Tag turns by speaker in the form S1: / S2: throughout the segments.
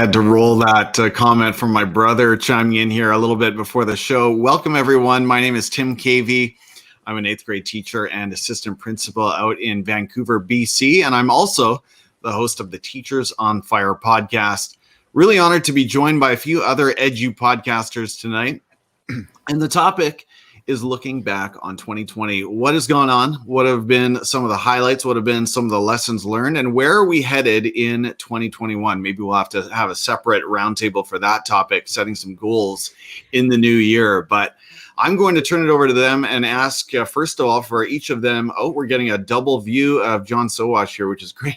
S1: had to roll that comment from my brother chiming in here a little bit before the show. Welcome, everyone. My name is Tim Cavey. I'm an 8th grade teacher and assistant principal out in Vancouver, BC, and I'm also the host of the Teachers on Fire podcast. Really honored to be joined by a few other EDUPODcasters tonight. And the topic is looking back on 2020. What has gone on? What have been some of the highlights? What have been some of the lessons learned? And where are we headed in 2021? Maybe we'll have to have a separate roundtable for that topic, setting some goals in the new year. But I'm going to turn it over to them and ask, first of all, for each of them. Oh, we're getting a double view of John Sowash here, which is great.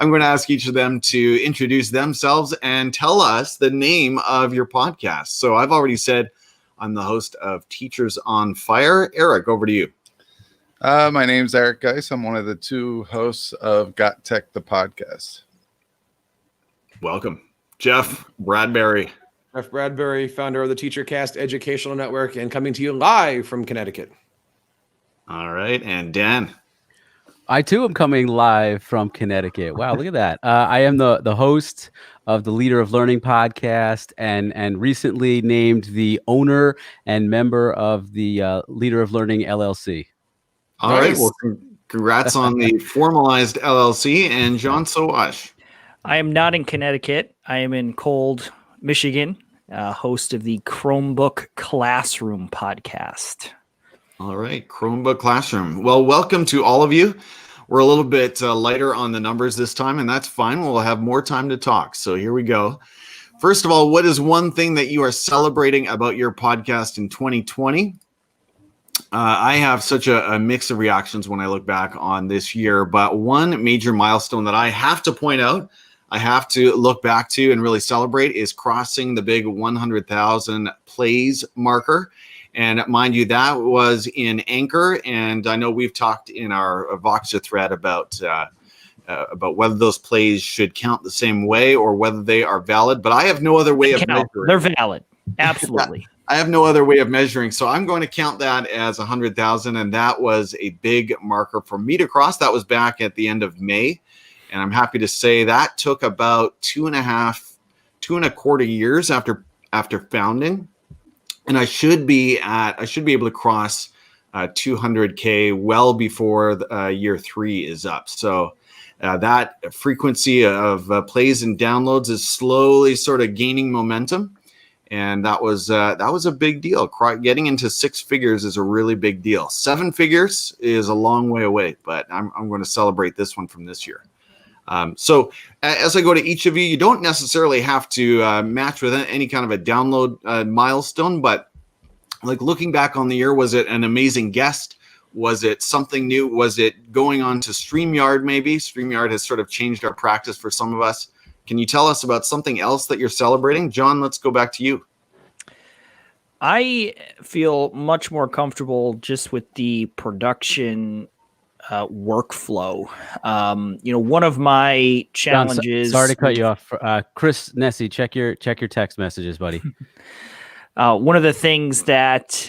S1: I'm going to ask each of them to introduce themselves and tell us the name of your podcast. So I've already said I'm the host of Teachers on Fire. Eric, over to you.
S2: My name's Eric Geis. I'm one of the two hosts of Got Tech, the podcast.
S1: Welcome. Jeff Bradbury.
S3: Jeff Bradbury, founder of the TeacherCast Educational Network, and coming to you live from Connecticut.
S1: All right. And Dan.
S4: I, too, am coming live from Connecticut. Wow, look at that. I am the host of the Leader of Learning podcast and recently named the owner and member of the Leader of Learning LLC.
S1: All right. Well, congrats on the formalized LLC. And John Sowash.
S5: I am not in Connecticut. I am in cold Michigan, host of the Chromebook Classroom podcast.
S1: All right, Chromebook Classroom. Well, welcome to all of you. We're a little bit lighter on the numbers this time, and that's fine. We'll have more time to talk. So here we go. First of all, what is one thing that you are celebrating about your podcast in 2020? I have such a mix of reactions when I look back on this year, but one major milestone that I have to point out, I have to look back to and really celebrate is crossing the big 100,000 plays marker. And mind you, that was in Anchor, and I know we've talked in our Voxer thread about whether those plays should count the same way or whether they are valid. But I have no other way of measuring.
S5: They're valid, absolutely.
S1: I have no other way of measuring, so I'm going to count that as 100,000, and that was a big marker for me to cross. That was back at the end of May, and I'm happy to say that took about 2.25 years after founding. And I should be able to cross 200K well before year 3 is up. So that frequency of plays and downloads is slowly sort of gaining momentum, and that was a big deal. Getting into 6 figures is a really big deal. 7 figures is a long way away, but I'm going to celebrate this one from this year. So as I go to each of you, you don't necessarily have to match with any kind of a download milestone, but like looking back on the year, was it an amazing guest? Was it something new? Was it going on to StreamYard maybe? StreamYard has sort of changed our practice for some of us. Can you tell us about something else that you're celebrating? John, let's go back to you.
S5: I feel much more comfortable just with the production workflow. One of my challenges.
S4: John, sorry to cut you off. Chris Nessie, check your text messages, buddy.
S5: One of the things that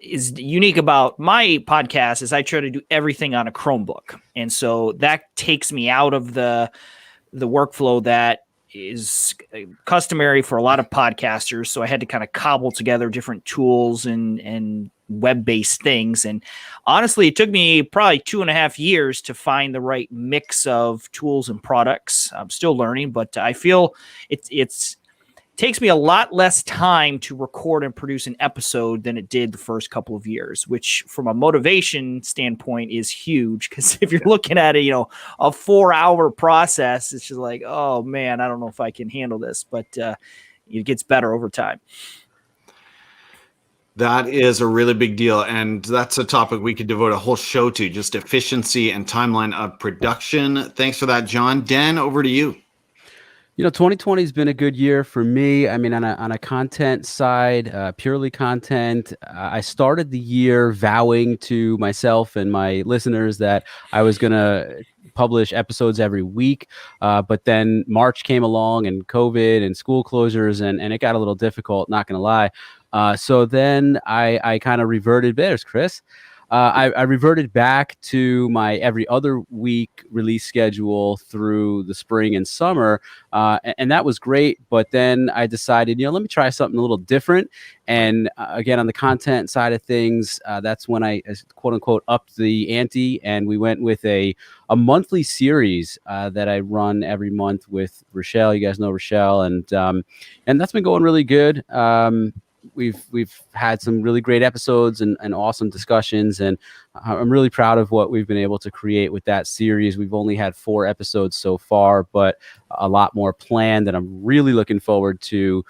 S5: is unique about my podcast is I try to do everything on a Chromebook, and so that takes me out of the workflow that is customary for a lot of podcasters. So I had to kind of cobble together different tools and web-based things. And honestly, it took me probably 2.5 years to find the right mix of tools and products. I'm still learning, but I feel it takes me a lot less time to record and produce an episode than it did the first couple of years, which from a motivation standpoint is huge. Because if you're looking at a 4-hour process, it's just like, oh man, I don't know if I can handle this, but it gets better over time.
S1: That is a really big deal, and that's a topic we could devote a whole show to, just efficiency and timeline of production. Thanks for that, John. Dan, over to you.
S4: 2020 has been a good year for me. I mean, on a content side, purely content, I started the year vowing to myself and my listeners that I was going to publish episodes every week. But then March came along and COVID and school closures, and it got a little difficult, not going to lie. So then I kind of reverted. There's Chris. I reverted back to my every other week release schedule through the spring and summer, and that was great. But then I decided, let me try something a little different. And again, on the content side of things, that's when I quote unquote upped the ante, and we went with a monthly series that I run every month with Rochelle. You guys know Rochelle, and that's been going really good. We've had some really great episodes and awesome discussions, and I'm really proud of what we've been able to create with that series. We've only had 4 episodes so far, but a lot more planned, and I'm really looking forward to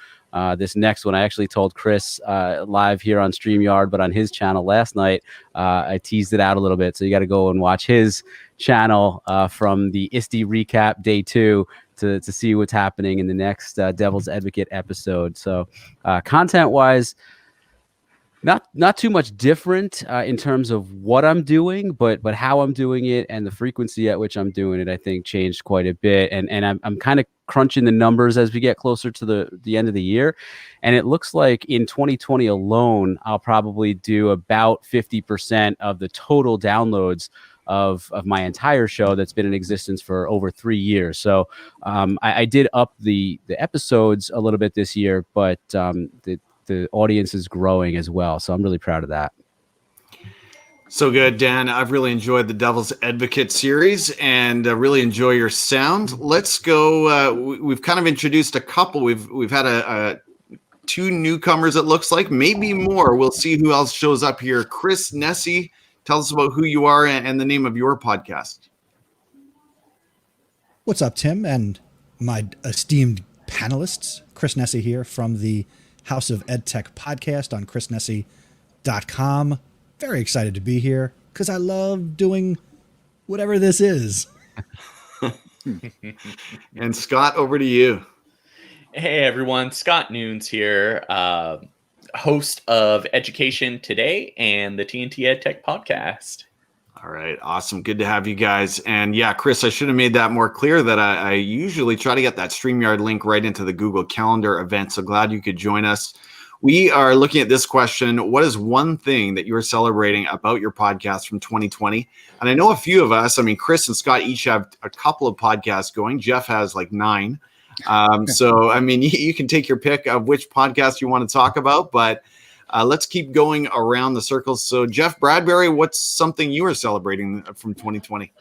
S4: this next one. I actually told Chris live here on StreamYard, but on his channel last night, I teased it out a little bit. So you got to go and watch his channel from the ISTE recap day 2 to see what's happening in the next Devil's Advocate episode. So content wise, not too much different in terms of what I'm doing, but how I'm doing it and the frequency at which I'm doing it, I think changed quite a bit. And I'm kind of crunching the numbers as we get closer to the end of the year. And it looks like in 2020 alone, I'll probably do about 50% of the total downloads of my entire show that's been in existence for over 3 years. So I did up the episodes a little bit this year, but the audience is growing as well. So I'm really proud of that.
S1: So good, Dan. I've really enjoyed the Devil's Advocate series and really enjoy your sound. Let's go. We've kind of introduced a couple. We've had 2 newcomers, it looks like, maybe more. We'll see who else shows up here. Chris Nesi, tell us about who you are and the name of your podcast.
S6: What's up, Tim, and my esteemed panelists? Chris Nesi here from the House of EdTech podcast on chrisnesi.com. Very excited to be here because I love doing whatever this is.
S1: And Scott, over to you.
S7: Hey, everyone. Scott Nunes here, host of Education Today and the TNT EdTech podcast.
S1: All right. Awesome. Good to have you guys. And yeah, Chris, I should have made that more clear that I usually try to get that StreamYard link right into the Google Calendar event. So glad you could join us. We are looking at this question. What is one thing that you're celebrating about your podcast from 2020? And I know a few of us, Chris and Scott each have a couple of podcasts going. Jeff has like 9. So, you can take your pick of which podcast you want to talk about, but let's keep going around the circles. So, Jeff Bradbury, what's something you are celebrating from 2020?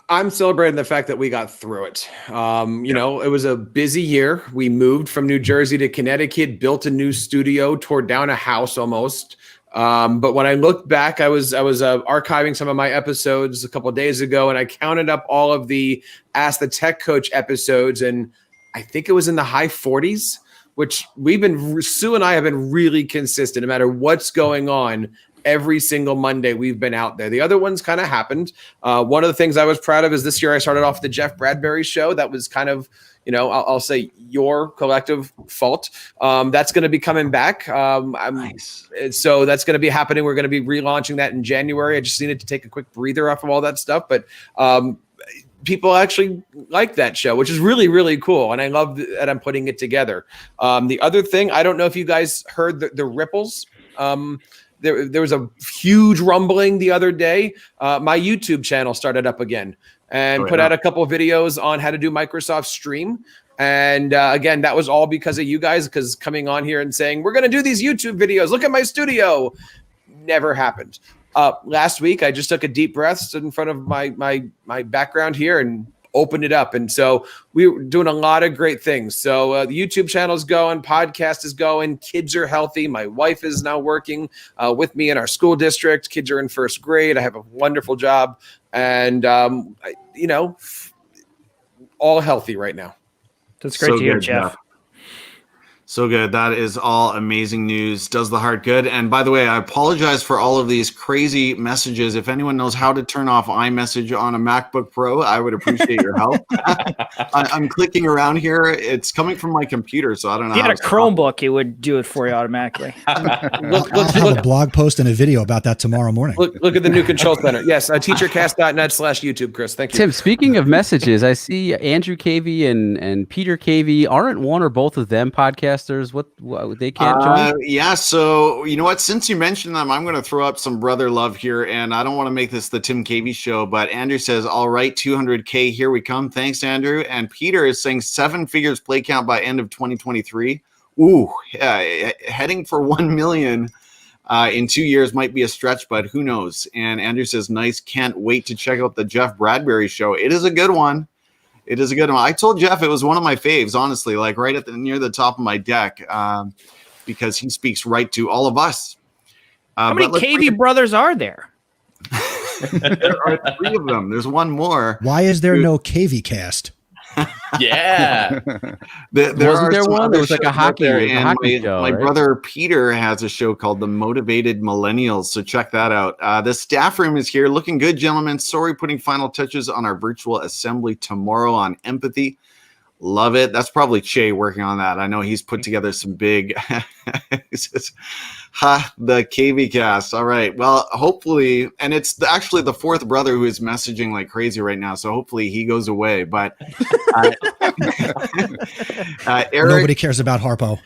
S3: I'm celebrating the fact that we got through it. It was a busy year. We moved from New Jersey to Connecticut, built a new studio, tore down a house almost. But when I looked back, I was archiving some of my episodes a couple of days ago, and I counted up all of the Ask the Tech Coach episodes, and I think it was in the high 40s, which Sue and I have been really consistent no matter what's going on. Every single Monday we've been out there. The other ones kind of happened. One of the things I was proud of is this year I started off the Jeff Bradbury show. That was kind of, I'll say your collective fault. That's going to be coming back.
S1: Nice.
S3: So that's going to be happening. We're going to be relaunching that in January. I just needed to take a quick breather off of all that stuff. But people actually like that show, which is really, really cool. And I love that I'm putting it together. The other thing, I don't know if you guys heard the ripples. There was a huge rumbling the other day. My YouTube channel started up again and put out a couple of videos on how to do Microsoft Stream. And again, that was all because of you guys, because coming on here and saying, we're going to do these YouTube videos. Look at my studio. Never happened. Last week, I just took a deep breath, stood in front of my background here and opened it up. And so we were doing a lot of great things. So the YouTube channel is going, podcast is going, kids are healthy. My wife is now working with me in our school district. Kids are in first grade. I have a wonderful job and, all healthy right now.
S5: That's great to hear, Jeff.
S1: So good. That is all amazing news. Does the heart good. And by the way, I apologize for all of these crazy messages. If anyone knows how to turn off iMessage on a MacBook Pro, I would appreciate your help. I'm clicking around here. It's coming from my computer, so I don't know.
S5: If you had a Chromebook, it would do it for you automatically.
S6: I'll have a blog post and a video about that tomorrow morning.
S3: Look at the new control center. Yes, teachercast.net/YouTube, Chris. Thank you.
S4: Tim, speaking of messages, I see Andrew Cavey and Peter Cavey. Aren't one or both of them podcasts podcasters, what they can't join?
S1: Yeah, so you know what? Since you mentioned them, I'm going to throw up some brother love here, and I don't want to make this the Tim Cavey show, but Andrew says, all right, 200K, here we come. Thanks, Andrew. And Peter is saying 7 figures play count by end of 2023. Ooh, heading for 1 million in 2 years might be a stretch, but who knows? And Andrew says, nice, can't wait to check out the Jeff Bradbury show. It is a good one. It is a good one. I told Jeff it was one of my faves, honestly, like right at near the top of my deck, because he speaks right to all of us.
S5: How many KV brothers are there?
S1: There are 3 of them. There's one more.
S6: Why is there no KV cast?
S7: Yeah.
S4: Wasn't there one? There was like a hockey show.
S1: My
S4: right?
S1: brother Peter has a show called The Motivated Millennials, so check that out. The staff room is here. Looking good, gentlemen. Sorry, putting final touches on our virtual assembly tomorrow on empathy. Love it. That's probably Che working on that. I know he's put together some big he says, the KV cast. All right. Well, hopefully, and it's actually the 4th brother who is messaging like crazy right now. So hopefully he goes away. But Eric,
S6: Nobody cares about Harpo.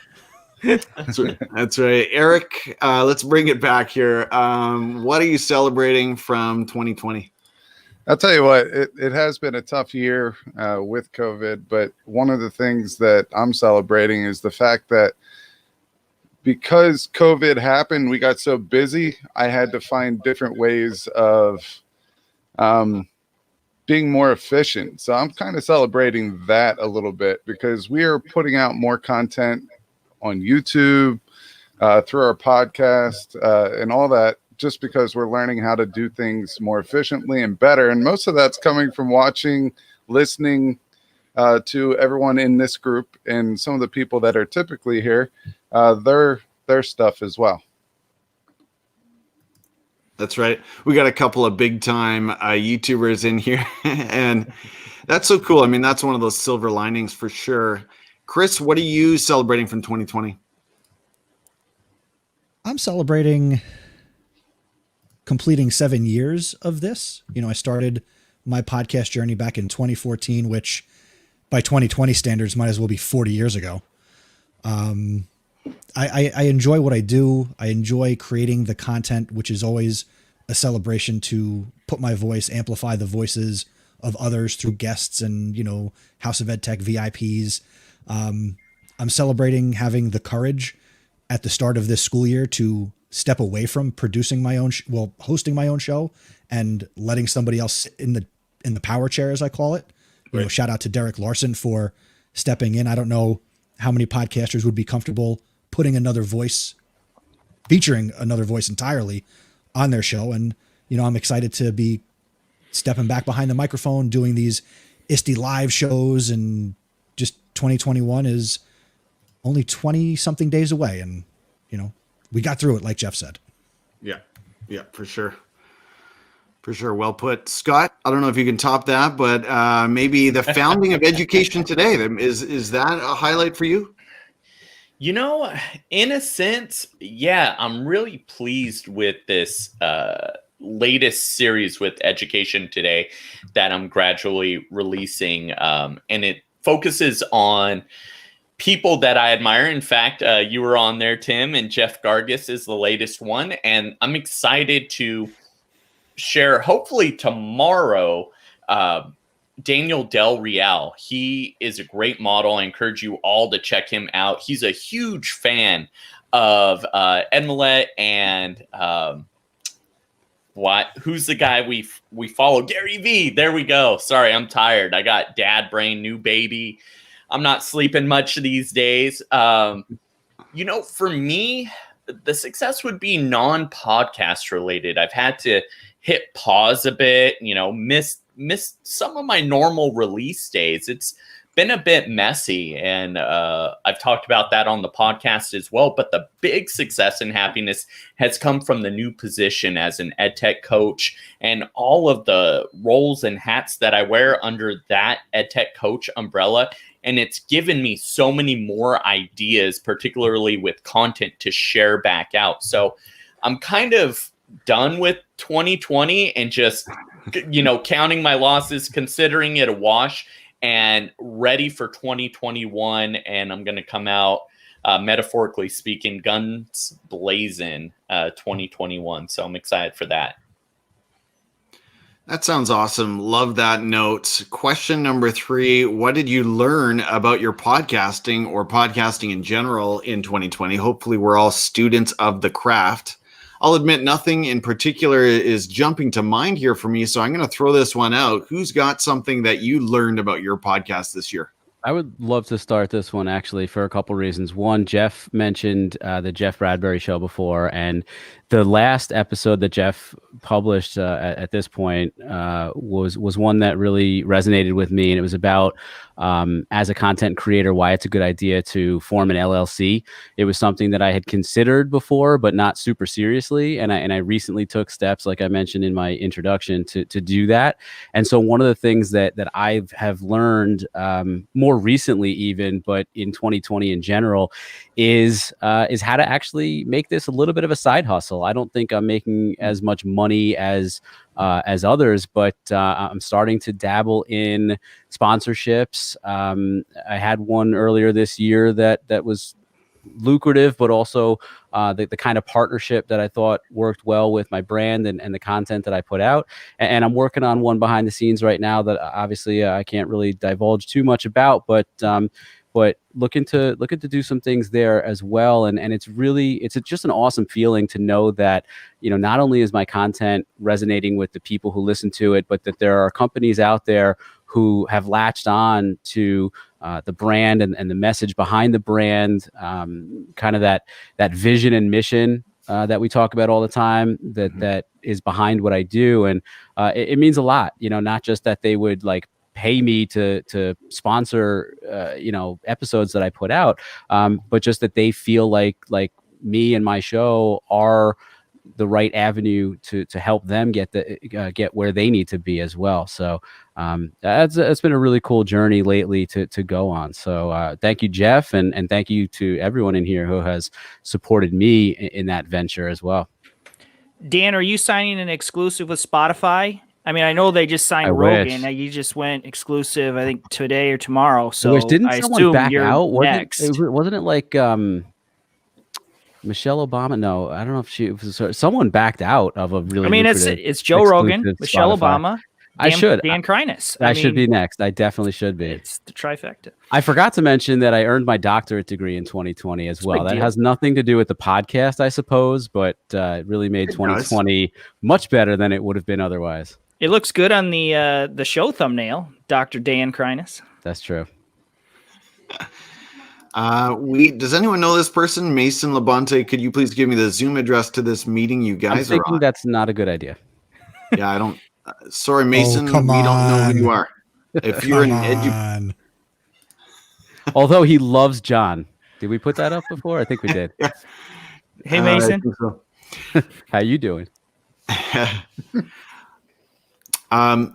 S1: That's right. Eric, let's bring it back here. What are you celebrating from 2020?
S2: I'll tell you what, it has been a tough year with COVID, but one of the things that I'm celebrating is the fact that because COVID happened, we got so busy, I had to find different ways of being more efficient. So I'm kind of celebrating that a little bit because we are putting out more content on YouTube, through our podcast, and all that, just because we're learning how to do things more efficiently and better. And most of that's coming from watching, listening to everyone in this group and some of the people that are typically here, their stuff as well.
S1: That's right. We got a couple of big time YouTubers in here and that's so cool. I mean, that's one of those silver linings for sure. Chris, what are you celebrating from 2020?
S6: I'm celebrating completing 7 years of this. You know, I started my podcast journey back in 2014, which by 2020 standards might as well be 40 years ago. I enjoy what I do. I enjoy creating the content, which is always a celebration to put my voice, amplify the voices of others through guests and, you know, House of EdTech VIPs. I'm celebrating having the courage at the start of this school year to step away from producing my own, hosting my own show and letting somebody else sit in the power chair, as I call it. You know, shout out to Derek Larson for stepping in. I don't know how many podcasters would be comfortable putting another voice, featuring another voice entirely on their show. And, you know, I'm excited to be stepping back behind the microphone, doing these ISTE live shows, and just 2021 is only 20 something days away. And, you know, we got through it, like Jeff said.
S1: Yeah, for sure. For sure. Well put. Scott, I don't know if you can top that, but maybe the founding of Education Today, is that a highlight for you?
S7: You know, in a sense, yeah, I'm really pleased with this latest series with Education Today that I'm gradually releasing. And it focuses on people that I admire. In fact, you were on there, Tim, and Jeff Gargis is the latest one. And I'm excited to share, hopefully tomorrow, Daniel Del Real. He is a great model. I encourage you all to check him out. He's a huge fan of Ed Millett and who's the guy we follow? Gary Vee. There we go. Sorry, I'm tired. I got dad brain, new baby. I'm not sleeping much these days. You know, for me, the success would be non-podcast related. I've had to hit pause a bit, you know, miss some of my normal release days. It's been a bit messy, and I've talked about that on the podcast as well. But the big success and happiness has come from the new position as an EdTech coach and all of the roles and hats that I wear under that EdTech coach umbrella. And it's given me so many more ideas, particularly with content to share back out. So I'm kind of done with 2020 and just, you know, counting my losses, considering it a wash, and ready for 2021. And I'm going to come out metaphorically speaking, guns blazing 2021. So I'm excited for that.
S1: That sounds awesome. Love that note. Question number 3, what did you learn about your podcasting or podcasting in general in 2020? Hopefully we're all students of the craft. I'll admit nothing in particular is jumping to mind here for me, so I'm going to throw this one out. Who's got something that you learned about your podcast this year?
S4: I would love to start this one actually for a couple reasons. One, Jeff mentioned the Jeff Bradbury show before, and the last episode that Jeff published at this point was one that really resonated with me, and it was about as a content creator why it's a good idea to form an LLC. It was something that I had considered before, but not super seriously, and I recently took steps, like I mentioned in my introduction, to do that. And so one of the things that I have learned more recently, even, but in 2020 in general, is how to actually make this a little bit of a side hustle. I don't think I'm making as much money as others, but I'm starting to dabble in sponsorships. I had one earlier this year that was lucrative, but also the kind of partnership that I thought worked well with my brand and the content that I put out. And I'm working on one behind the scenes right now that obviously I can't really divulge too much about, but looking to do some things there as well. And it's just an awesome feeling to know that, not only is my content resonating with the people who listen to it, but that there are companies out there who have latched on to the brand and the message behind the brand, kind of that vision and mission that we talk about all the time, that is behind what I do. And it means a lot, not just that they would pay me to sponsor episodes that I put out, but just that they feel like me and my show are the right avenue to help them get where they need to be as well. So it's been a really cool journey lately to go on. So thank you, Jeff, and thank you to everyone in here who has supported me in that venture as well.
S5: Dan, are you signing an exclusive with Spotify? I mean, I know they just signed Rogan. You just went exclusive, I think, today or tomorrow. So
S4: didn't someone
S5: assume
S4: back
S5: you're
S4: out?
S5: Next.
S4: Wasn't it like Michelle Obama? No, I don't know if someone backed out of a really.
S5: I mean, it's Joe Rogan, Michelle Obama. Dan Kreiness.
S4: I should be next. I definitely should be.
S5: It's the trifecta.
S4: I forgot to mention that I earned my doctorate degree in 2020 as well. That has nothing to do with the podcast, I suppose, but it really made 2020 much better than it would have been otherwise.
S5: It looks good on the show thumbnail, Dr. Dan Kreiness.
S4: That's true.
S1: Does anyone know this person? Mason Labonte, could you please give me the Zoom address to this meeting you guys
S4: are
S1: on?
S4: That's not a good idea.
S1: Yeah, I don't. Sorry, Mason.
S6: Come on.
S1: We don't know who you are. If you're an
S4: although he loves John. Did we put that up before? I think we did.
S1: Yeah.
S5: Hey, Mason.
S1: So.
S4: How you doing?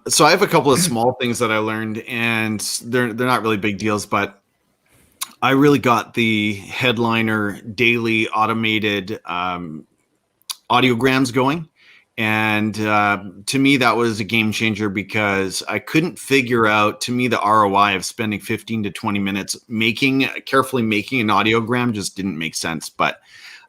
S1: So I have a couple of small things that I learned, and they're not really big deals, but I really got the headliner daily automated audiograms going. And to me, that was a game changer because I couldn't figure out, to me, the ROI of spending 15 to 20 minutes carefully making an audiogram just didn't make sense. But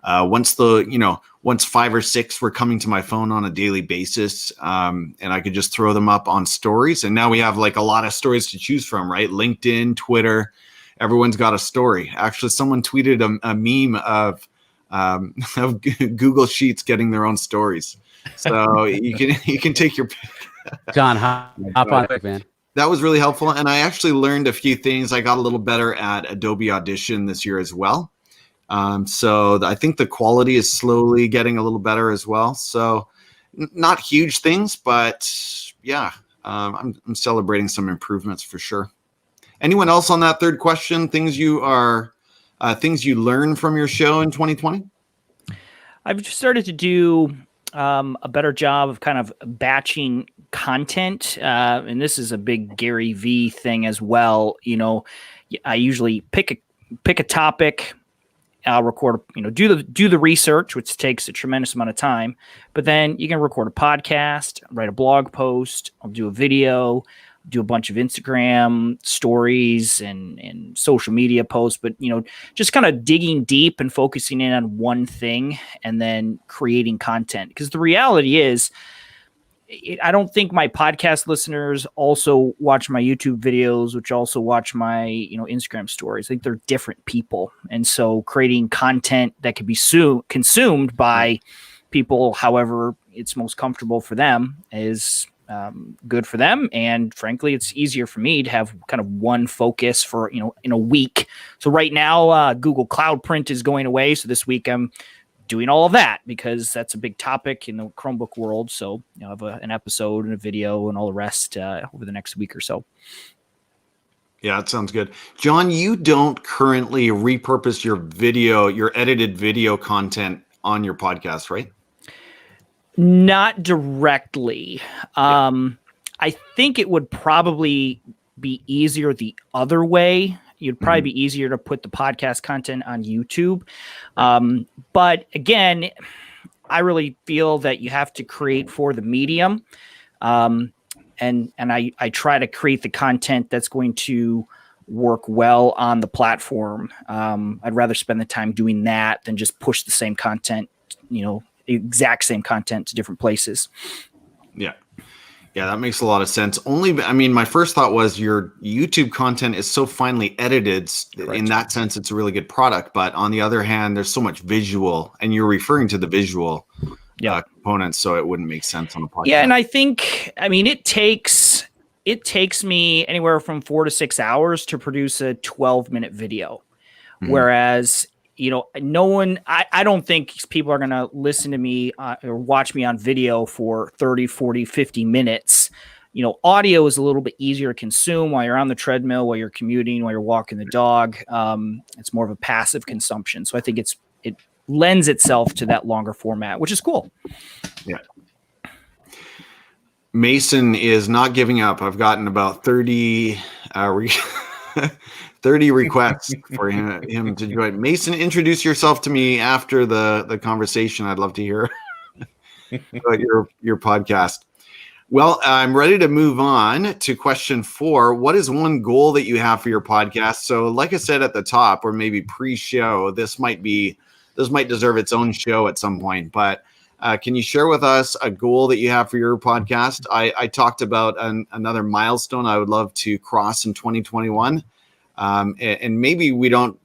S1: once 5 or 6 were coming to my phone on a daily basis, and I could just throw them up on stories. And now we have a lot of stories to choose from, right? LinkedIn, Twitter, everyone's got a story. Actually, someone tweeted a meme of Google Sheets getting their own stories. So you can take your pick.
S4: John, hop on it, man.
S1: That was really helpful. And I actually learned a few things. I got a little better at Adobe Audition this year as well. So I think the quality is slowly getting a little better as well. So not huge things, but yeah, I'm celebrating some improvements for sure. Anyone else on that third question? Things you learn from your show in 2020?
S5: I've just started to do a better job of kind of batching content. And this is a big Gary V thing as well. I usually pick a topic. I'll record, do the research, which takes a tremendous amount of time. But then you can record a podcast, write a blog post, I'll do a video, do a bunch of Instagram stories and social media posts, but just kind of digging deep and focusing in on one thing and then creating content. Because the reality is, I don't think my podcast listeners also watch my YouTube videos, which also watch my Instagram stories. I think they're different people, and so creating content that can be consumed by people, however it's most comfortable for them, is good for them. And frankly, it's easier for me to have kind of one focus for in a week. So right now, Google Cloud Print is going away. So this week I'm doing all of that because that's a big topic in the Chromebook world. So I have an episode and a video and all the rest over the next week or so.
S1: Yeah, that sounds good. John, you don't currently repurpose your edited video content on your podcast, right?
S5: Not directly. I think it would probably be easier the other way. You'd probably be easier to put the podcast content on YouTube. But again, I really feel that you have to create for the medium. And I try to create the content that's going to work well on the platform. I'd rather spend the time doing that than just push the same content, exact same content to different places.
S1: Yeah, that makes a lot of sense. My first thought was your YouTube content is so finely edited. Correct. In that sense, it's a really good product. But on the other hand, there's so much visual, and you're referring to the visual components, so it wouldn't make sense on a podcast.
S5: Yeah, and I think, it takes me anywhere from 4 to 6 hours to produce a 12-minute video, whereas no one, I don't think people are going to listen to me or watch me on video for 30, 40, 50 minutes. Audio is a little bit easier to consume while you're on the treadmill, while you're commuting, while you're walking the dog. It's more of a passive consumption. So I think it lends itself to that longer format, which is cool.
S1: Yeah. Mason is not giving up. I've gotten about 30 requests for him to join. Mason, introduce yourself to me after the conversation. I'd love to hear about your podcast. Well, I'm ready to move on to question 4. What is one goal that you have for your podcast? So like I said at the top, or maybe pre-show, this might deserve its own show at some point, but can you share with us a goal that you have for your podcast? I talked about another milestone I would love to cross in 2021. And maybe we don't,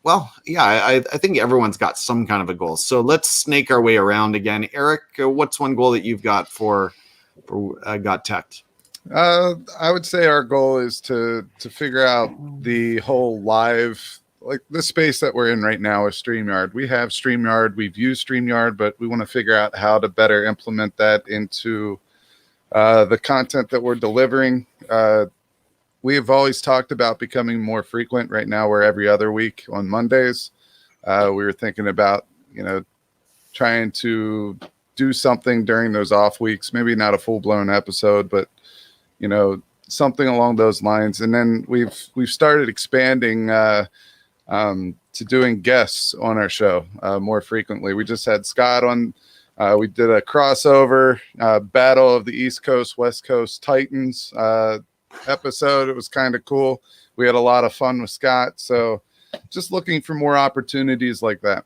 S1: I think everyone's got some kind of a goal. So let's snake our way around again. Eric, what's one goal that you've got for Got Tech?
S2: I would say our goal is to figure out the whole live, like the space that we're in right now is StreamYard. We have StreamYard. We've used StreamYard, but we want to figure out how to better implement that into the content that we're delivering. We have always talked about becoming more frequent. Right now, we're every other week on Mondays. We were thinking about, trying to do something during those off weeks, maybe not a full-blown episode, but, something along those lines. And then we've started expanding to doing guests on our show more frequently. We just had Scott on. We did a crossover battle of the East Coast, West Coast Titans episode. It was kind of cool. We had a lot of fun with Scott. So just looking for more opportunities like that.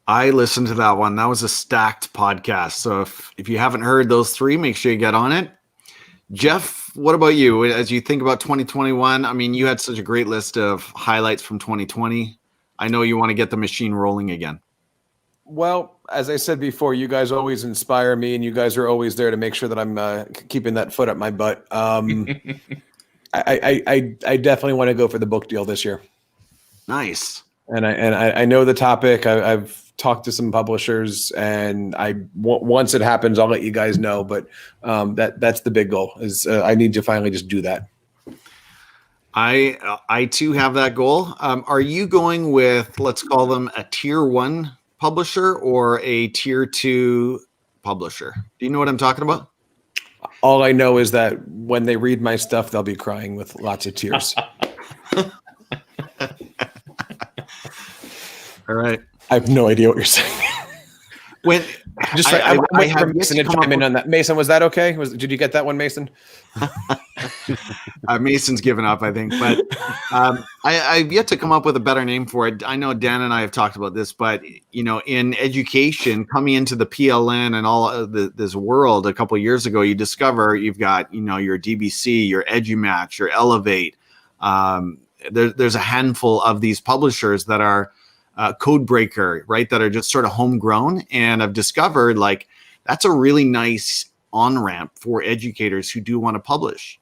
S1: I listened to that one. That was a stacked podcast. So if you haven't heard those 3, make sure you get on it. Jeff, what about you? As you think about 2021, you had such a great list of highlights from 2020. I know you want to get the machine rolling again.
S3: Well, as I said before, you guys always inspire me, and you guys are always there to make sure that I'm keeping that foot up my butt. I definitely want to go for the book deal this year.
S1: Nice.
S3: And I know the topic. I've talked to some publishers, and once it happens, I'll let you guys know. But that's the big goal. Is I need to finally just do that.
S1: I too have that goal. Are you going with, let's call them a tier 1 publisher or a tier 2 publisher? Do you know what I'm talking about?
S3: All I know is that when they read my stuff, they'll be crying with lots of tears.
S1: All right.
S3: I have no idea what you're saying.
S1: when
S3: Just
S1: I
S3: I'm waiting for
S1: have yet
S3: Mason
S1: to
S3: to
S1: come
S3: chime
S1: up
S3: in on that. Mason, was that okay? Did you get that one, Mason?
S1: Mason's given up, I think, but I've yet to come up with a better name for it. I know Dan and I have talked about this, but in education, coming into the PLN and all of this world a couple of years ago, you discover you've got your DBC, your EduMatch, your Elevate. There's a handful of these publishers that are Codebreaker, right? That are just sort of homegrown, and I've discovered that's a really nice on-ramp for educators who do want to publish.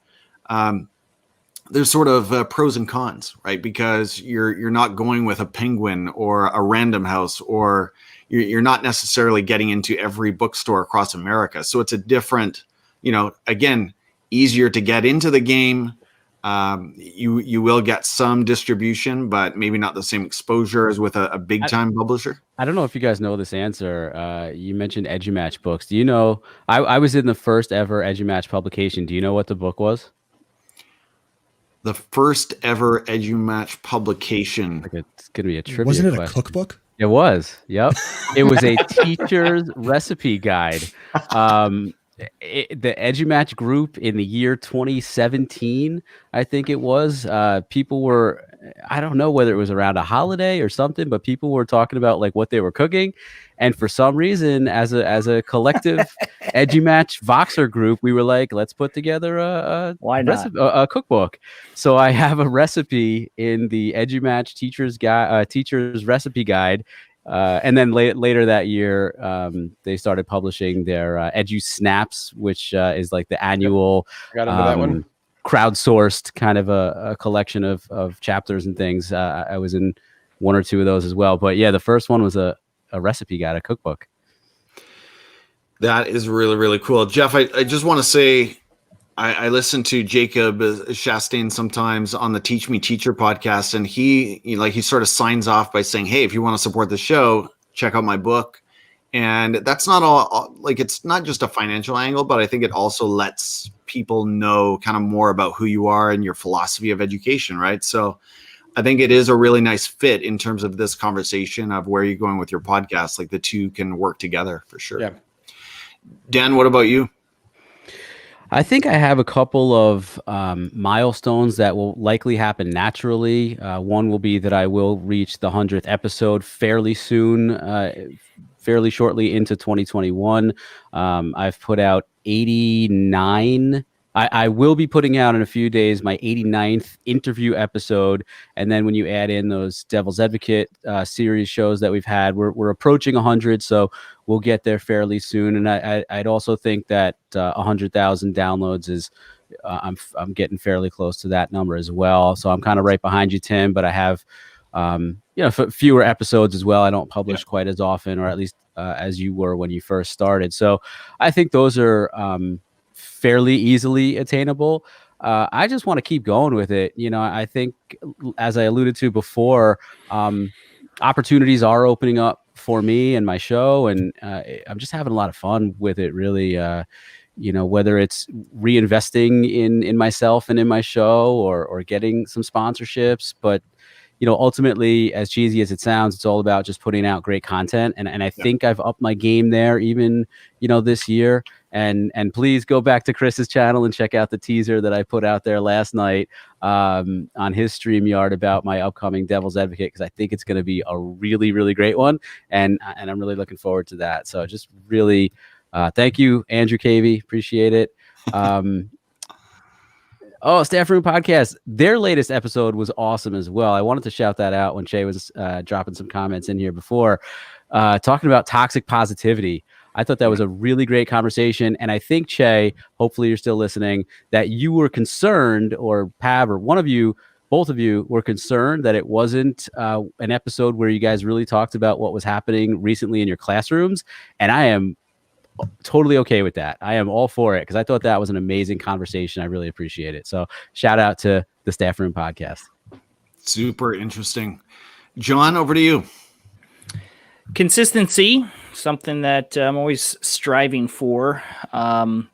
S1: There's sort of pros and cons, right? Because you're not going with a Penguin or a Random House, or you're not necessarily getting into every bookstore across America. So it's a different, again, easier to get into the game. You will get some distribution, but maybe not the same exposure as with a big time publisher.
S4: I don't know if you guys know this answer. You mentioned EduMatch books. Do you know? I was in the first ever EduMatch publication. Do you know what the book was?
S1: The first ever EduMatch publication.
S4: It's going to be a trivia
S6: Wasn't it
S4: question.
S6: a cookbook?
S4: It was. Yep. It was a teacher's recipe guide. The EduMatch group in the year 2017, I think it was, people were, I don't know whether it was around a holiday or something, but people were talking about what they were cooking. And for some reason, as a collective EduMatch Voxer group, we were like, let's put together a cookbook. So I have a recipe in the EduMatch teacher's recipe guide. And then later that year, they started publishing their Edu Snaps, which is the annual
S3: I got into that one.
S4: crowdsourced kind of a collection of chapters and things. I was in one or two of those as well. But yeah, the first one was a recipe guide, a cookbook.
S1: That is really, really cool. Jeff, I just want to say, I listen to Jacob Chastain sometimes on the Teach Me Teacher podcast, and he sort of signs off by saying, hey, if you want to support the show, check out my book. And that's not all, it's not just a financial angle, but I think it also lets people know kind of more about who you are and your philosophy of education, right? So I think it is a really nice fit in terms of this conversation of where you're going with your podcast. The two can work together for sure.
S3: Yeah.
S1: Dan, what about you?
S4: I think I have a couple of milestones that will likely happen naturally. One will be that I will reach the 100th episode fairly soon, fairly shortly into 2021. I've put out 89. I will be putting out in a few days my 89th interview episode. And then when you add in those Devil's Advocate series shows that we've had, we're approaching 100. So we'll get there fairly soon. And I'd also think that 100,000 downloads is I'm getting fairly close to that number as well. So I'm kind of right behind you, Tim, but I have fewer episodes as well. I don't publish quite as often, or at least as you were when you first started. So I think those are fairly easily attainable. I just want to keep going with it. I think, as I alluded to before, opportunities are opening up for me and my show, and I'm just having a lot of fun with it, really. Whether it's reinvesting in myself and in my show, or getting some sponsorships. But ultimately, as cheesy as it sounds, it's all about just putting out great content. And I think I've upped my game there even, this year. And please go back to Chris's channel and check out the teaser that I put out there last night on his StreamYard about my upcoming Devil's Advocate, because I think it's going to be a really, really great one. And I'm really looking forward to that. So just really thank you, Andrew Cavey. Appreciate it. Staff Room Podcast, their latest episode was awesome as well. I wanted to shout that out when Che was dropping some comments in here before, talking about toxic positivity. I thought that was a really great conversation. And I think, Che, hopefully you're still listening, that you were concerned, or Pav, or both of you were concerned that it wasn't an episode where you guys really talked about what was happening recently in your classrooms. And I am totally okay with that. I am all for it, because I thought that was an amazing conversation. I really appreciate it. So shout out to the Staff Room Podcast.
S1: Super interesting. John, over to you.
S5: Consistency, something that I'm always striving for. I've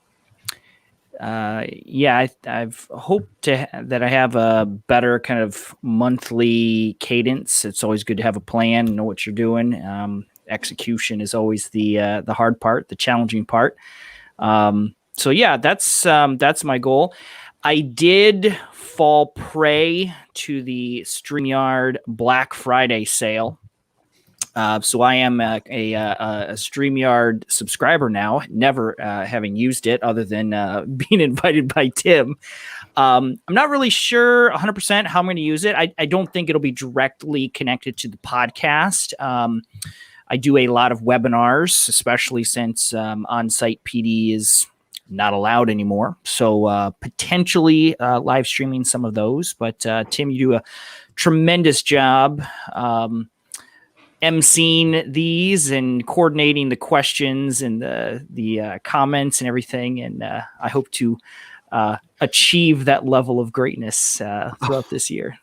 S5: hoped that I have a better kind of monthly cadence. It's always good to have a plan, know what you're doing. execution is always the hard part, the challenging part. So yeah, that's my goal. I did fall prey to the StreamYard Black Friday sale. So I am a StreamYard subscriber now, never having used it other than being invited by Tim. I'm not really sure 100% how I'm going to use it. I don't think it'll be directly connected to the podcast. I do a lot of webinars, especially since on-site PD is not allowed anymore. So potentially live streaming some of those. But Tim, you do a tremendous job emceeing these and coordinating the questions and the comments and everything. And I hope to achieve that level of greatness throughout this year.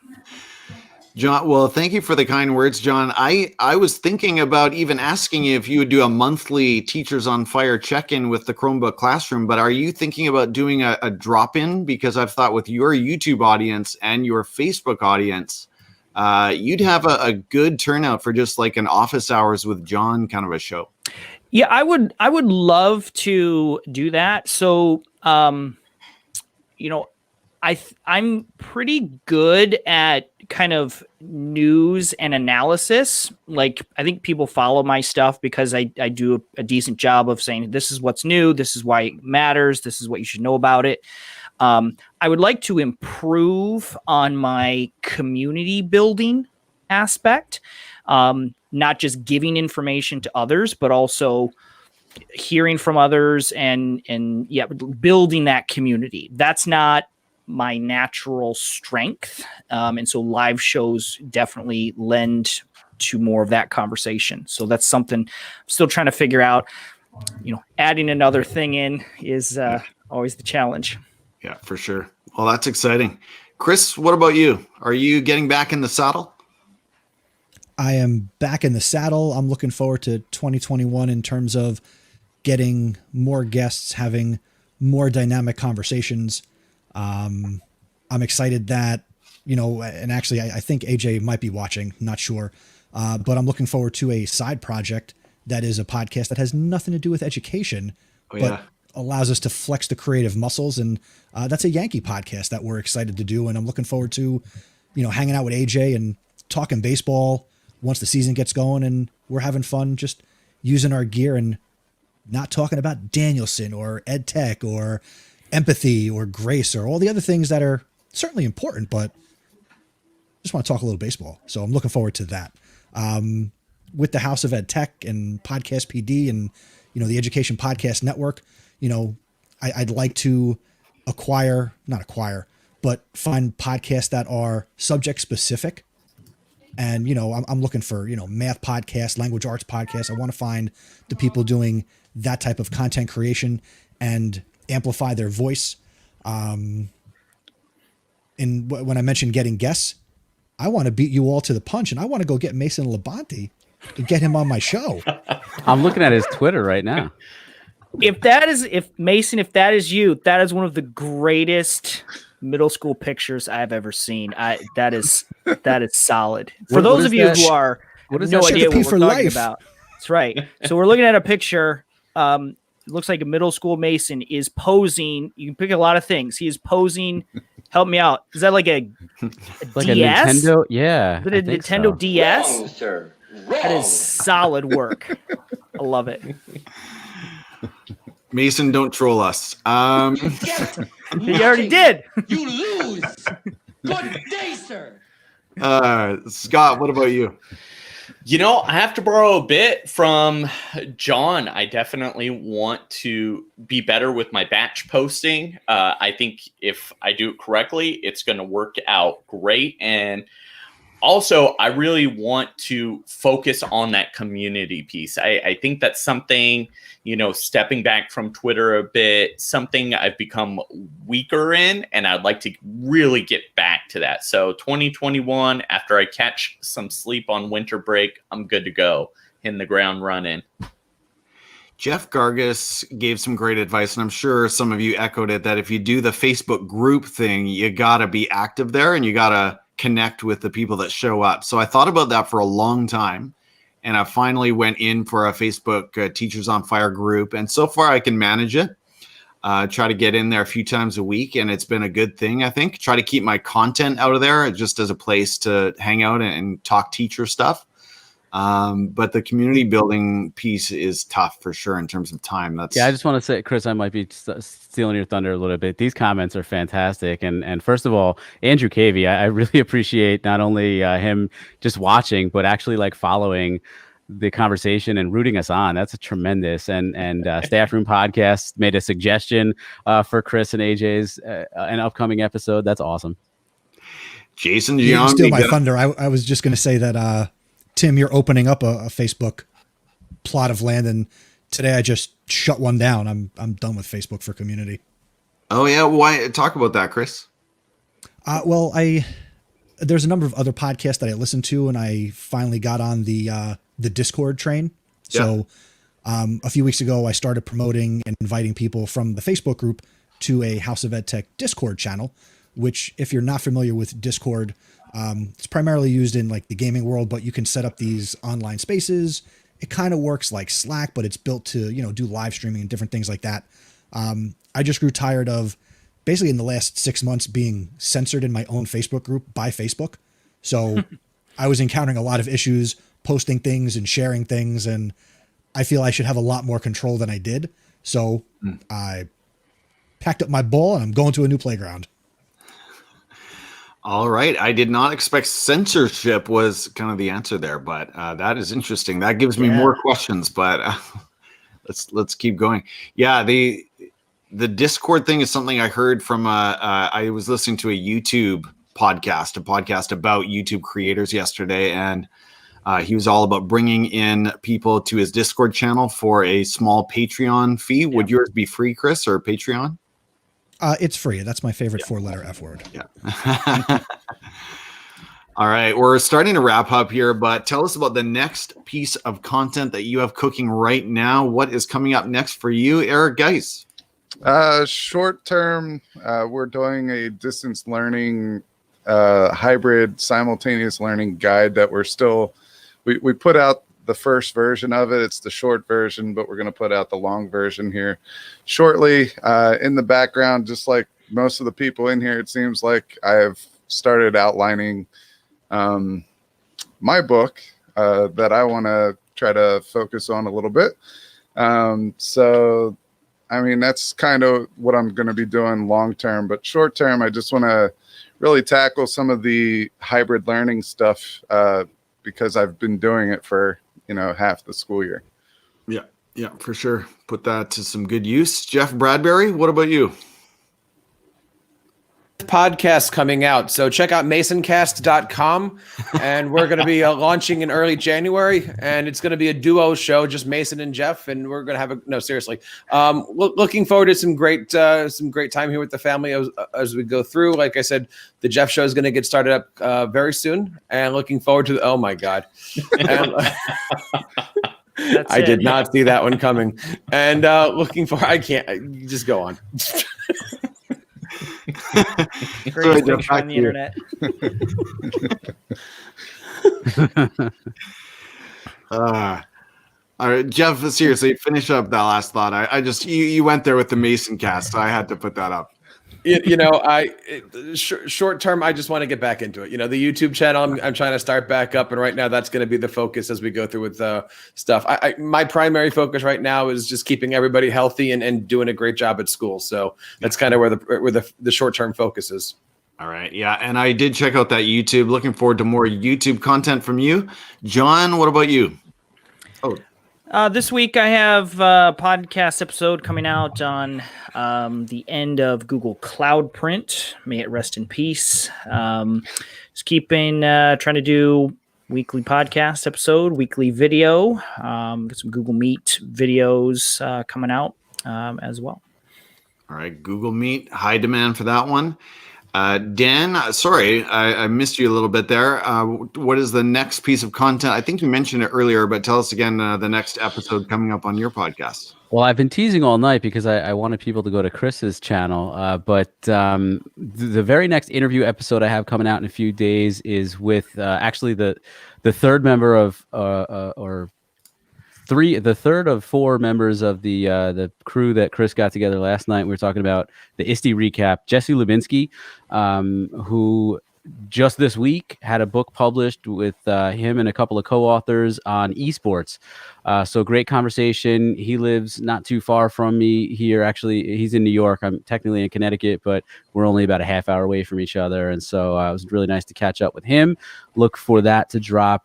S1: John, well, thank you for the kind words, John. I was thinking about even asking you if you would do a monthly Teachers on Fire check-in with the Chromebook Classroom, but are you thinking about doing a drop-in? Because I've thought with your YouTube audience and your Facebook audience, you'd have a good turnout for just like an office hours with John kind of a show.
S5: Yeah, I would love to do that. So, I'm pretty good at kind of news and analysis. Like, I think people follow my stuff because I do a decent job of saying, this is what's new. This is why it matters. This is what you should know about it. I would like to improve on my community building aspect, not just giving information to others, but also hearing from others and building that community. That's not my natural strength. And so live shows definitely lend to more of that conversation. So that's something I'm still trying to figure out. Adding another thing in is always the challenge.
S1: Yeah, for sure. Well, that's exciting. Chris, what about you? Are you getting back in the saddle?
S6: I am back in the saddle. I'm looking forward to 2021 in terms of getting more guests, having more dynamic conversations. I'm excited that, and actually I think AJ might be watching, not sure. But I'm looking forward to a side project that is a podcast that has nothing to do with education, but allows us to flex the creative muscles. And that's a Yankee podcast that we're excited to do. And I'm looking forward to, hanging out with AJ and talking baseball once the season gets going, and we're having fun just using our gear and not talking about Danielson or ed tech or empathy or grace or all the other things that are certainly important, but just want to talk a little baseball. So I'm looking forward to that. With the House of Ed Tech and Podcast PD and, the Education Podcast Network, I'd like to but find podcasts that are subject specific. And, I'm looking for, math podcasts, language arts podcasts. I want to find the people doing that type of content creation and amplify their voice. And when I mentioned getting guests, I want to beat you all to the punch, and I want to go get Mason Labonte to get him on my show.
S4: I'm looking at his Twitter right now.
S5: If that is you, that is one of the greatest middle school pictures I've ever seen. That is solid. For those of you who are no idea what we're talking about, that's right. So we're looking at a picture. It looks like a middle school Mason is posing. You can pick a lot of things. He is posing. Help me out. Is that like a
S4: like
S5: DS?
S4: a Nintendo? Yeah.
S5: Is it a Nintendo DS? Wrong, sir. Wrong. That is solid work. I love it.
S1: Mason, don't troll us.
S5: He already did.
S8: You lose. Good day, sir.
S1: Scott, what about you?
S7: I have to borrow a bit from John. I definitely want to be better with my batch posting. I think if I do it correctly, it's going to work out great. And also, I really want to focus on that community piece. I think that's something, stepping back from Twitter a bit, something I've become weaker in, and I'd like to really get back to that. So 2021, after I catch some sleep on winter break, I'm good to go, hitting the ground running.
S1: Jeff Gargas gave some great advice, and I'm sure some of you echoed it, that if you do the Facebook group thing, you got to be active there and you got to connect with the people that show up. So I thought about that for a long time. and I finally went in for a Facebook Teachers on Fire group. And so far I can manage it. Try to get in there a few times a week, and it's been a good thing, I think. Try to keep my content out of there just as a place to hang out and talk teacher stuff. But the community building piece is tough for sure in terms of time. I
S4: just want to say, Chris, I might be stealing your thunder a little bit. These comments are fantastic. And first of all, Andrew Cavey, I really appreciate not only him just watching, but actually like following the conversation and rooting us on. That's a tremendous. And Staff Room Podcast made a suggestion for Chris and AJ's an upcoming episode. That's awesome.
S1: Jason,
S6: you steal my thunder. I was just going to say that, Tim, you're opening up a Facebook plot of land, and today I just shut one down. I'm done with Facebook for community.
S1: Oh yeah, why? Talk about that, Chris.
S6: Well, there's a number of other podcasts that I listen to, and I finally got on the Discord train. So a few weeks ago, I started promoting and inviting people from the Facebook group to a House of EdTech Discord channel, which, if you're not familiar with Discord, it's primarily used in like the gaming world, but you can set up these online spaces. It kind of works like Slack, but it's built to, do live streaming and different things like that. I just grew tired of basically in the last 6 months being censored in my own Facebook group by Facebook. So I was encountering a lot of issues posting things and sharing things, and I feel I should have a lot more control than I did. So I packed up my ball and I'm going to a new playground.
S1: All right. I did not expect censorship was kind of the answer there, but that is interesting. That gives me more questions, but let's keep going. Yeah, the Discord thing is something I heard from I was listening to a YouTube podcast, about YouTube creators yesterday, and he was all about bringing in people to his Discord channel for a small Patreon fee. Yeah. Would yours be free, Chris, or Patreon?
S6: It's free. That's my favorite 4-letter F word.
S1: Yeah. All right. We're starting to wrap up here, but tell us about the next piece of content that you have cooking right now. What is coming up next for you, Eric Geis?
S2: Short term, we're doing a distance learning, hybrid simultaneous learning guide that we put out the first version of it. It's the short version, but we're going to put out the long version here shortly. In the background, just like most of the people in here, it seems like I have started outlining my book that I want to try to focus on a little bit. So, I mean, that's kind of what I'm going to be doing long term, but short term, I just want to really tackle some of the hybrid learning stuff because I've been doing it for half the school year.
S1: Yeah, for sure. Put that to some good use. Jeff Bradbury, what about you?
S3: Podcast coming out, so check out masoncast.com, and we're going to be launching in early January, and it's going to be a duo show, just Mason and Jeff, and we're going to have seriously, looking forward to some great time here with the family as we go through. Like I said, the Jeff show is going to get started up very soon, and looking forward to oh my god. And, I did not see that one coming, and looking for I can't just go on.
S5: Great things on the internet.
S1: All right, Jeff, seriously, finish up that last thought. I just you went there with the Mason cast, so I had to put that up. Short term, I just want to get back into it. The YouTube channel, I'm trying to start back up, and right now that's going to be the focus as we go through with stuff. My primary focus right now is just keeping everybody healthy and doing a great job at school. So that's kind of where the short term focus is. All right, yeah, and I did check out that YouTube. Looking forward to more YouTube content from you, John. What about you?
S5: This week I have a podcast episode coming out on the end of Google Cloud Print. May it rest in peace. Just trying to do weekly podcast episode, weekly video, get some Google Meet videos coming out as well.
S1: All right, Google Meet, high demand for that one. Dan, sorry, I missed you a little bit there. What is the next piece of content? I think you mentioned it earlier, but tell us again the next episode coming up on your podcast.
S4: Well, I've been teasing all night because I wanted people to go to Chris's channel. But the very next interview episode I have coming out in a few days is with actually the third member of the third of four members of the crew that Chris got together last night. We were talking about the ISTE recap. Jesse Lubinsky, who just this week had a book published with him and a couple of co-authors on esports. So great conversation. He lives not too far from me here. Actually, he's in New York. I'm technically in Connecticut, but we're only about a half hour away from each other. And so it was really nice to catch up with him. Look for that to drop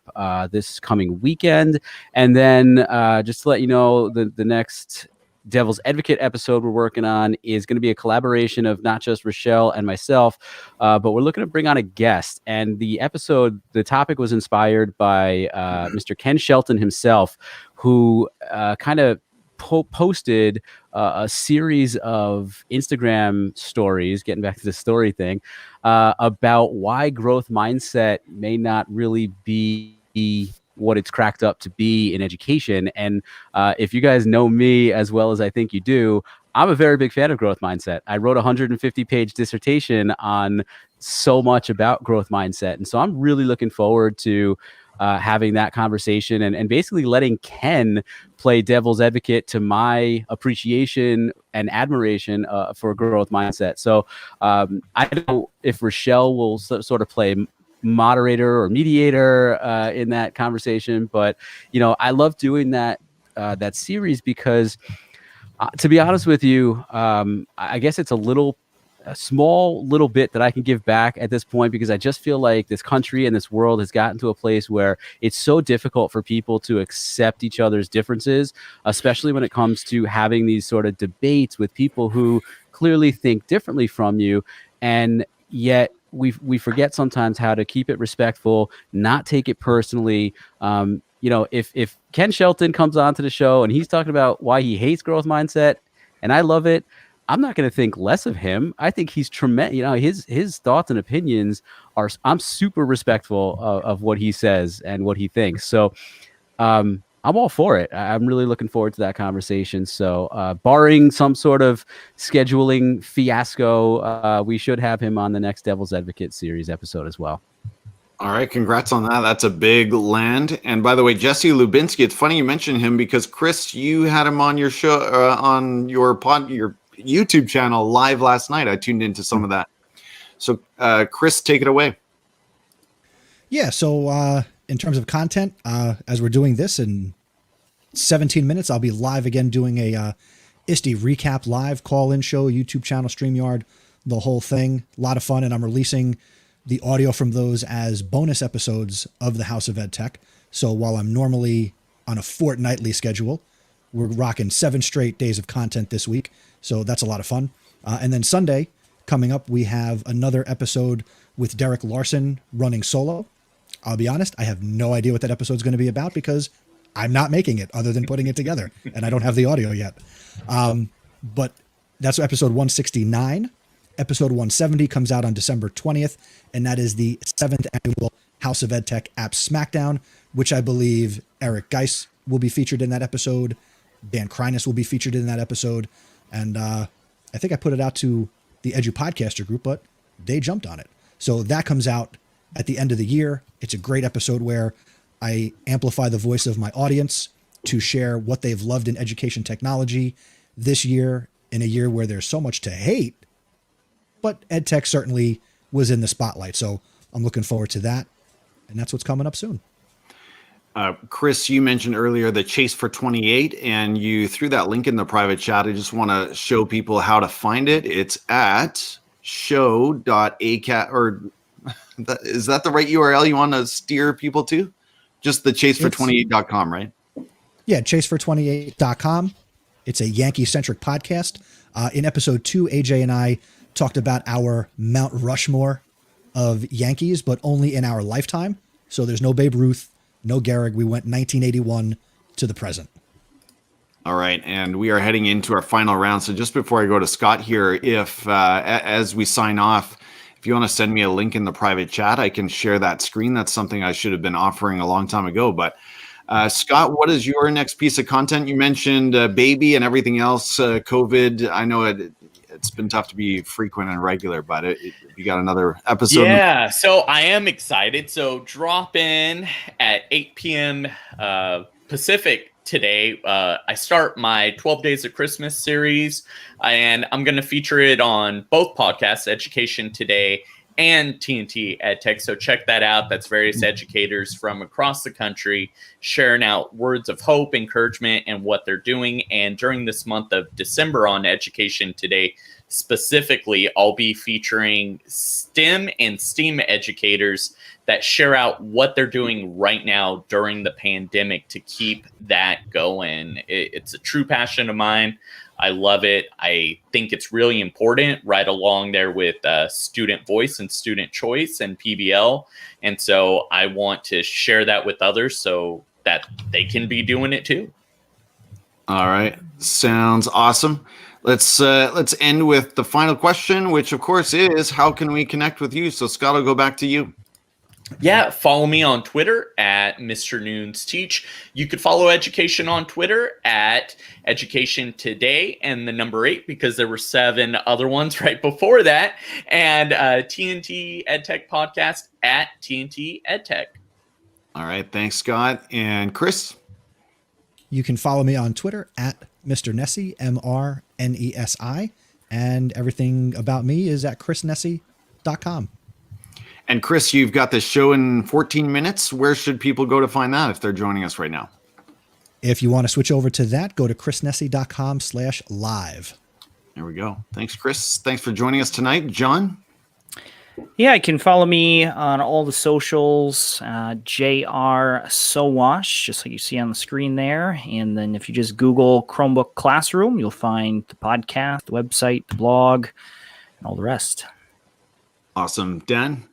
S4: this coming weekend. And then just to let you know, the next Devil's Advocate episode we're working on is going to be a collaboration of not just Rochelle and myself, but we're looking to bring on a guest. And the topic was inspired by Mr. Ken Shelton himself, who kind of posted a series of Instagram stories, getting back to the story thing, about why growth mindset may not really be what it's cracked up to be in education. And if you guys know me as well as I think you do, I'm a very big fan of growth mindset. I wrote a 150-page dissertation on so much about growth mindset. And so I'm really looking forward to having that conversation and basically letting Ken play devil's advocate to my appreciation and admiration for growth mindset. So I don't know if Rochelle will sort of play moderator or mediator in that conversation, but I love doing that series because to be honest with you, I guess it's a small little bit that I can give back at this point, because I just feel like this country and this world has gotten to a place where it's so difficult for people to accept each other's differences, especially when it comes to having these sort of debates with people who clearly think differently from you. And yet we forget sometimes how to keep it respectful, not take it personally. If Ken Shelton comes onto the show and he's talking about why he hates growth mindset and I love it, I'm not going to think less of him. I think he's tremendous. His thoughts and opinions I'm super respectful of what he says and what he thinks. So I'm all for it. I'm really looking forward to that conversation. So barring some sort of scheduling fiasco, we should have him on the next Devil's Advocate series episode as well.
S1: All right, congrats on that. That's a big land. And by the way, Jesse Lubinsky, it's funny you mentioned him because Chris, you had him on your show, on your YouTube channel live last night. I tuned into some of that. So Chris, take it away.
S6: Yeah, so in terms of content, as we're doing this in 17 minutes, I'll be live again doing a ISTE recap live call-in show, YouTube channel, StreamYard, the whole thing. A lot of fun, and I'm releasing the audio from those as bonus episodes of the House of EdTech. So while I'm normally on a fortnightly schedule, we're rocking 7 straight days of content this week. So that's a lot of fun. And then Sunday, coming up, we have another episode with Derek Larson running solo. I'll be honest, I have no idea what that episode's going to be about because I'm not making it other than putting it together, and I don't have the audio yet. But that's episode 169. Episode 170 comes out on December 20th, and that is the 7th annual House of EdTech App Smackdown, which I believe Eric Geis will be featured in that episode. Dan Kreiness will be featured in that episode. And I think I put it out to the EDUPODCASTer group, but they jumped on it. So that comes out at the end of the year. It's a great episode where I amplify the voice of my audience to share what they've loved in education technology this year, in a year where there's so much to hate. But EdTech certainly was in the spotlight. So I'm looking forward to that. And that's what's coming up soon.
S1: Chris, you mentioned earlier the Chase for 28, and you threw that link in the private chat. I just want to show people how to find it. It's at show.acat, or is that the right URL you want to steer people to? Just the chasefor28.com, right?
S6: Yeah, chasefor28.com. It's a Yankee-centric podcast. In episode 2, AJ and I talked about our Mount Rushmore of Yankees, but only in our lifetime. So there's no Babe Ruth, no Gehrig. We went 1981 to the present.
S1: All right, and we are heading into our final round. So just before I go to Scott here, if as we sign off, if you want to send me a link in the private chat, I can share that screen. That's something I should have been offering a long time ago. But Scott, what is your next piece of content? You mentioned baby and everything else, COVID. I know it's been tough to be frequent and regular, but you got another episode.
S7: Yeah, so I am excited. So drop in at 8 p.m. Pacific today. I start my 12 Days of Christmas series, and I'm going to feature it on both podcasts, Education Today and TNT EdTech. So check that out. That's various educators from across the country sharing out words of hope, encouragement, and what they're doing. And during this month of December on Education Today, specifically, I'll be featuring STEM and STEAM educators that share out what they're doing right now during the pandemic to keep that going. It's a true passion of mine. I love it. I think it's really important, right along there with student voice and student choice and PBL. And so I want to share that with others so that they can be doing it too.
S1: All right. Sounds awesome. Let's end with the final question, which of course is, how can we connect with you? So Scott, I'll go back to you.
S7: Yeah, follow me on Twitter at Mr. Noons Teach. You could follow Education on Twitter at Education Today and the number 8, because there were 7 other ones right before that. And TNT EdTech Podcast at TNT EdTech.
S1: All right. Thanks, Scott. And Chris?
S6: You can follow me on Twitter at Mr. Nessie, MRNESI. And everything about me is at chrisnessie.com.
S1: And Chris, you've got this show in 14 minutes. Where should people go to find that if they're joining us right now?
S6: If you want to switch over to that, go to chrisnessie.com/live.
S1: There we go. Thanks, Chris. Thanks for joining us tonight. John?
S5: Yeah, you can follow me on all the socials, JR Sowash, just like you see on the screen there. And then if you just Google Chromebook Classroom, you'll find the podcast, the website, the blog, and all the rest.
S1: Awesome. Dan?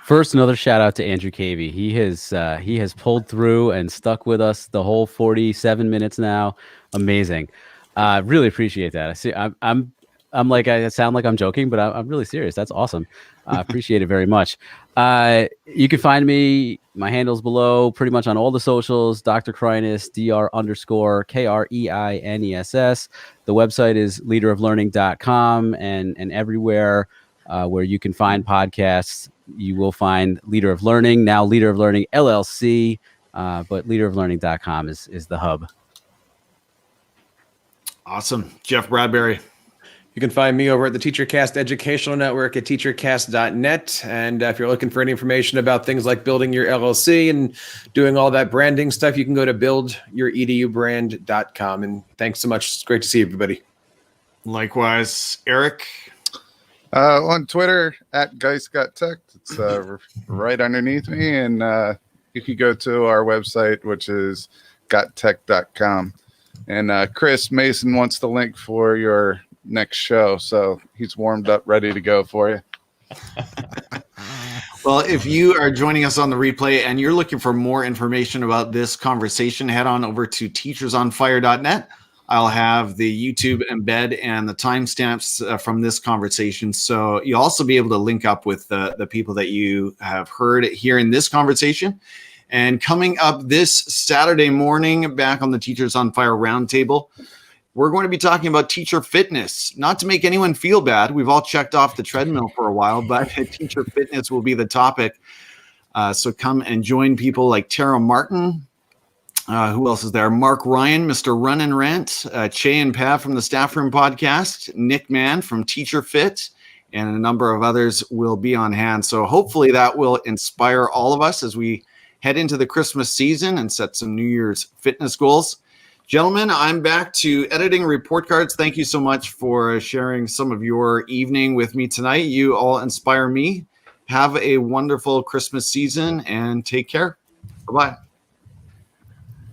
S4: First, another shout out to Andrew Cavey. He has pulled through and stuck with us the whole 47 minutes now. Amazing. Really appreciate that. I see. I'm like, I sound like I'm joking, but I'm really serious. That's awesome. I appreciate it very much. You can find me, my handles below, pretty much on all the socials, Dr. Kreines, Dr_KREINESS. The website is leaderoflearning.com, and everywhere where you can find podcasts, you will find Leader of Learning, now Leader of Learning LLC, but leaderoflearning.com is the hub.
S1: Awesome. Jeff Bradbury?
S3: You can find me over at the TeacherCast Educational Network at teachercast.net. And if you're looking for any information about things like building your LLC and doing all that branding stuff, you can go to buildyouredubrand.com. And thanks so much. It's great to see everybody.
S1: Likewise. Eric?
S2: On Twitter at GeistGotTech. It's right underneath me. And you can go to our website, which is gottech.com. And Chris Mason wants the link for your next show, so he's warmed up, ready to go for you.
S1: Well, if you are joining us on the replay and you're looking for more information about this conversation, head on over to teachersonfire.net. I'll have the YouTube embed and the timestamps from this conversation. So you'll also be able to link up with the people that you have heard here in this conversation. And coming up this Saturday morning, back on the Teachers on Fire Roundtable, we're going to be talking about teacher fitness. Not to make anyone feel bad. We've all checked off the treadmill for a while, but teacher fitness will be the topic. So come and join people like Tara Martin. Who else is there? Mark Ryan, Mr. Run and Rant, Che and Pav from the Staff Room Podcast, Nick Mann from Teacher Fit, and a number of others will be on hand. So hopefully that will inspire all of us as we head into the Christmas season and set some New Year's fitness goals. Gentlemen, I'm back to editing report cards. Thank you so much for sharing some of your evening with me tonight. You all inspire me. Have a wonderful Christmas season and take care. Bye-bye.